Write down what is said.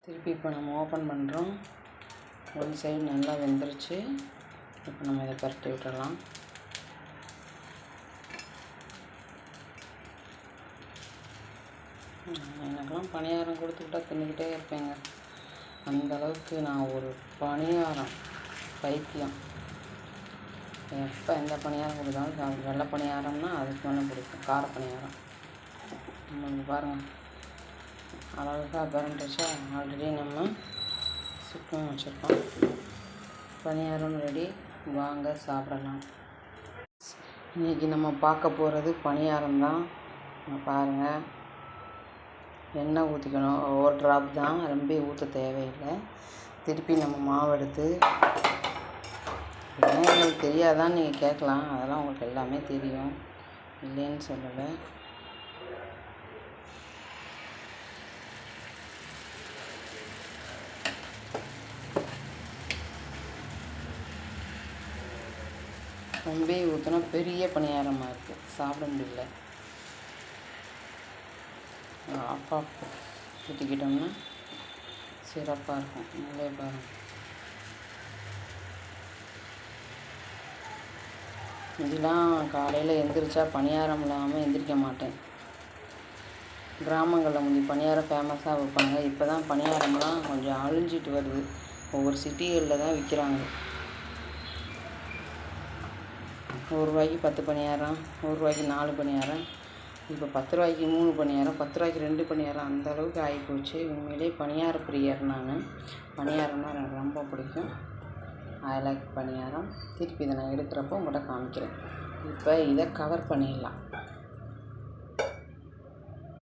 திருப்பி இப்போ நம்ம ஓப்பன் பண்ணுறோம். ஒரு சைடு நல்லா வெந்துருச்சு. இப்போ நம்ம இதை பரட்டி விட்டுடலாம். எனக்கெல்லாம் பணியாரம் கொடுத்துக்கிட்டா தின்னுக்கிட்டே இருப்பேங்க. அந்தளவுக்கு நான் ஒரு பணியாரம் பைத்தியம். எப்போ எந்த பணியாரம் கொடுத்தாலும் வெள்ளை பணியாரம்னா அதுக்கு ஒன்று பிடிக்கும். கார பணியாரம் நம்மளுக்கு பாருங்கள் அழகாக பிறண்டுச்சா. ஆல்ரெடி நம்ம சுத்தம் வச்சுருக்கோம். பணியாரம் ரெடி, வாங்க சாப்பிடலாம். இன்றைக்கி நம்ம பார்க்க போகிறது பணியாரம் தான். பாருங்கள், எண்ணெய் ஊற்றிக்கணும். ஒரு ட்ராப் தான், ரொம்ப ஊற்ற தேவையில்லை. திருப்பி நம்ம மாவு எடுத்து, ஏன் உங்களுக்கு தெரியாதான்னு நீங்கள் கேட்கலாம். அதெல்லாம் உங்களுக்கு எல்லாமே தெரியும், இல்லைன்னு சொல்லலை. ரொம்ப ஊற்றினா பெரிய பணியாரமாக இருக்குது, சாப்பிட முடியல. ஆஃப் ஊற்றிக்கிட்டோம்னா சிறப்பாக இருக்கும். நீங்களே பாருங்கள். இதெல்லாம் காலையில் எந்திரிச்சா பணியாரம் இல்லாமல் எந்திரிக்க மாட்டேன். கிராமங்களில் முந்தி பணியாரம் ஃபேமஸாக வைப்பாங்க. இப்போ தான் பணியாரம்லாம் கொஞ்சம் அழிஞ்சிட்டு வருது. ஒவ்வொரு சிட்டிகளில் தான் விற்கிறாங்க. ₹1 10 பணியாரம், ₹1 4 பணியாரம், இப்போ ₹10 3 பணியாரம், ₹10 2 பணியாரம், அந்த அளவுக்கு ஆகிப்போச்சு. உண்மையிலே பணியார பிரியர் நான். பணியாரம்னா எனக்கு ரொம்ப பிடிக்கும். ஐ லைக் பணியாரம். திருப்பி இதை நான் எடுக்கிறப்போ உங்கள்கிட்ட காமிக்கிறேன். இப்போ இதை கவர் பண்ணிடலாம்.